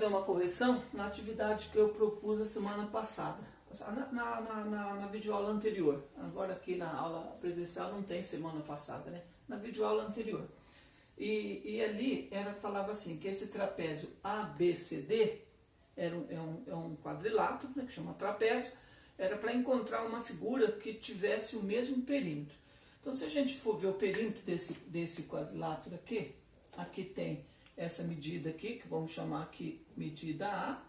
fazer uma correção na atividade que eu propus a semana passada, na videoaula anterior. Agora aqui na aula presencial não tem semana passada, né? Na videoaula anterior. E ali falava assim, que esse trapézio ABCD é um quadrilátero, né, que chama trapézio, era para encontrar uma figura que tivesse o mesmo perímetro. Então, se a gente for ver o perímetro desse quadrilátero aqui tem essa medida aqui, que vamos chamar aqui medida A.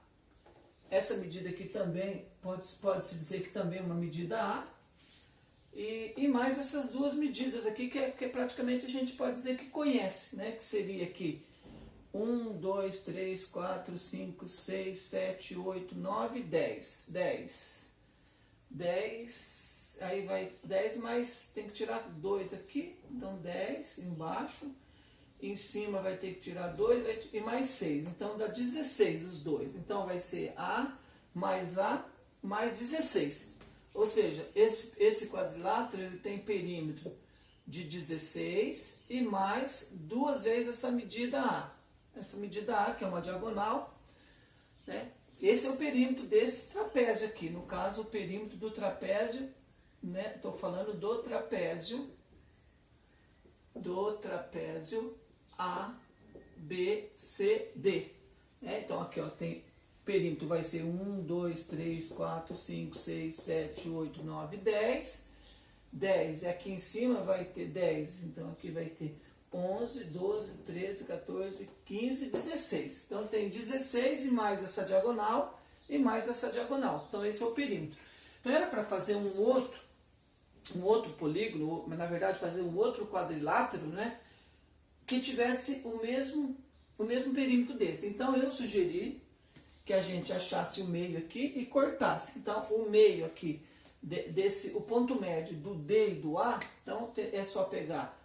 Essa medida aqui também, pode-se dizer que também é uma medida A. E mais essas duas medidas aqui, que praticamente a gente pode dizer que conhece, né? Que seria aqui 1, 2, 3, 4, 5, 6, 7, 8, 9, 10. 10, aí vai 10, mas tem que tirar 2 aqui, então 10 embaixo. Em cima vai ter que tirar 2 e mais 6. Então dá 16 os dois. Então vai ser A mais 16. Ou seja, esse quadrilátero ele tem perímetro de 16 e mais duas vezes essa medida A. Essa medida A, que é uma diagonal, né? Esse é o perímetro desse trapézio aqui. No caso, o perímetro do trapézio, né? Estou falando do trapézio ABCD. Então aqui ó, tem perímetro, vai ser 1, 2, 3, 4, 5, 6, 7, 8, 9, 10. 10 e aqui em cima vai ter 10, então aqui vai ter 11, 12, 13, 14, 15, 16. Então tem 16 e mais essa diagonal e mais essa diagonal. Então esse é o perímetro. Então era para fazer um outro polígono, mas na verdade fazer um outro quadrilátero, né? Que tivesse o mesmo perímetro desse. Então eu sugeri que a gente achasse o meio aqui e cortasse. Então o meio aqui, o ponto médio do D e do A, então é só pegar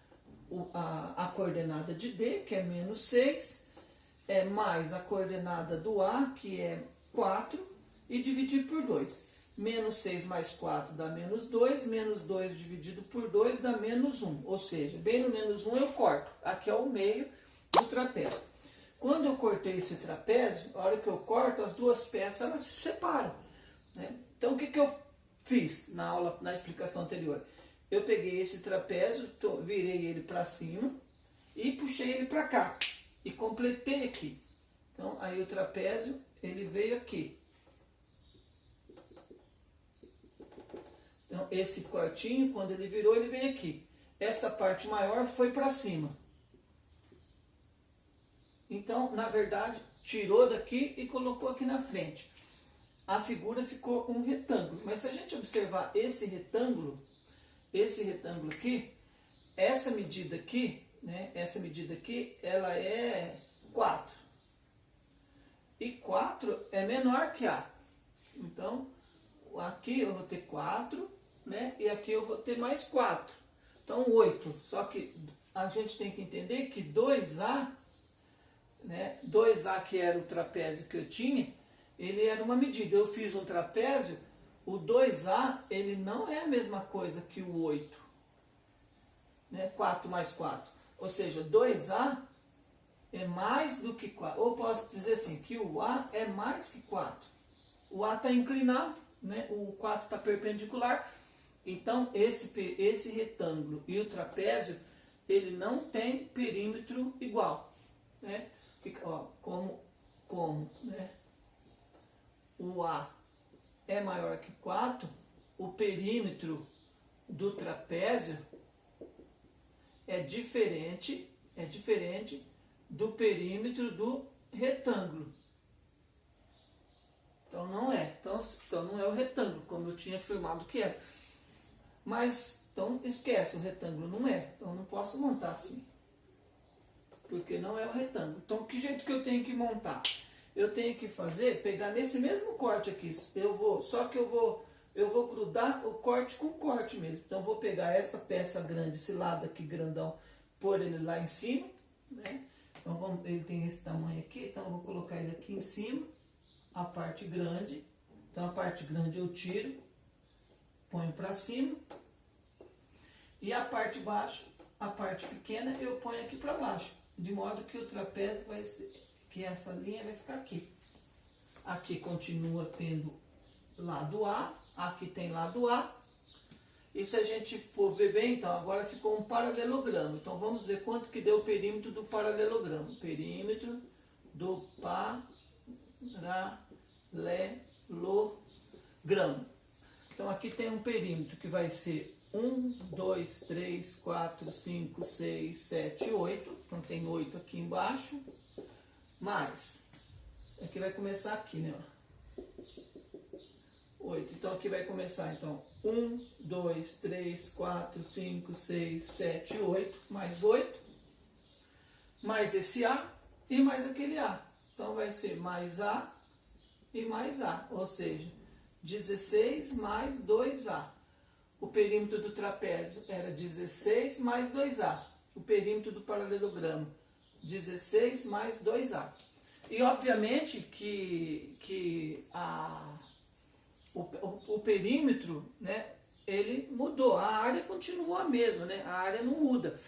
a coordenada de D, que é menos 6, mais a coordenada do A, que é 4, e dividir por 2. Menos 6 mais 4 dá menos 2, menos 2 dividido por 2 dá menos 1. Ou seja, bem no menos 1 eu corto. Aqui é o meio do trapézio. Quando eu cortei esse trapézio, a hora que eu corto, as duas peças elas se separam, né? Então o que eu fiz na explicação anterior? Eu peguei esse trapézio, virei ele para cima e puxei ele para cá. E completei aqui. Então aí o trapézio ele veio aqui. Então, esse cortinho, quando ele virou, ele veio aqui. Essa parte maior foi para cima. Então, na verdade, tirou daqui e colocou aqui na frente. A figura ficou um retângulo. Mas se a gente observar esse retângulo aqui, essa medida aqui, né? Essa medida aqui, ela é 4. E 4 é menor que A. Então, aqui eu vou ter 4, né? E aqui eu vou ter mais 4. Então 8. Só que a gente tem que entender que 2A, né? 2A que era o trapézio que eu tinha, ele era uma medida. Eu fiz um trapézio, o 2A ele não é a mesma coisa que o 8. Né? 4 mais 4. Ou seja, 2A é mais do que 4. Ou posso dizer assim, que o A é mais que 4. O A está inclinado, né? O 4 está perpendicular. Então, esse retângulo e o trapézio, ele não tem perímetro igual. Né? Fica, ó, como né? O A é maior que 4, o perímetro do trapézio é diferente do perímetro do retângulo. Então não é. Então não é o retângulo, como eu tinha afirmado que é. Mas, então esquece, o retângulo não é. Então não posso montar assim. Porque não é o retângulo. Então que jeito que eu tenho que montar? Eu tenho que pegar nesse mesmo corte aqui. Só que eu vou grudar o corte com o corte mesmo. Então eu vou pegar essa peça grande, esse lado aqui grandão, pôr ele lá em cima. Né? Então ele tem esse tamanho aqui, então eu vou colocar ele aqui em cima. A parte grande, então a parte grande eu tiro, ponho para cima, e a parte baixa, a parte pequena eu ponho aqui para baixo, de modo que o trapézio vai ser, que essa linha vai ficar aqui. aqui continua tendo lado A, aqui tem lado A. E se a gente for ver bem, então agora ficou um paralelogramo. Então vamos ver quanto que deu o perímetro do paralelogramo. Perímetro do paralelogramo. Então aqui tem um perímetro que vai ser 1, 2, 3, 4, 5, 6, 7, 8. Então tem 8 aqui embaixo. Mais. Aqui vai começar aqui, né? 8. Então aqui vai começar, então, 1, 2, 3, 4, 5, 6, 7, 8. Mais 8. Mais esse A e mais aquele A. Então vai ser mais A e mais A. Ou seja, 16 mais 2A. O perímetro do trapézio era 16 mais 2A. O perímetro do paralelogramo, 16 mais 2A. E obviamente que o perímetro, né, ele mudou. A área continuou a mesma, né? A área não muda.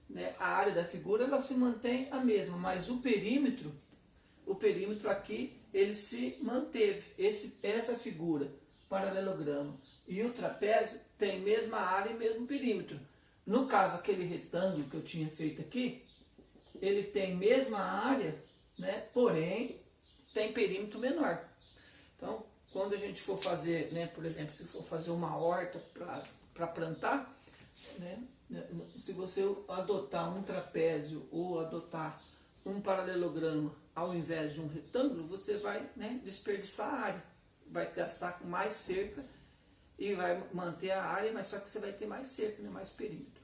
Né? A área da figura ela se mantém a mesma, mas o perímetro aqui, ele se manteve. Essa figura, paralelogramo e o trapézio tem mesma área e mesmo perímetro. No caso, aquele retângulo que eu tinha feito aqui, ele tem mesma área, né? Porém, tem perímetro menor. Então, quando a gente for fazer, né, por exemplo, se for fazer uma horta para plantar, né, se você adotar um trapézio ou adotar um paralelogramo ao invés de um retângulo, você vai, né, desperdiçar a área, vai gastar mais cerca e vai manter a área, mas só que você vai ter mais cerca, né, mais perímetro.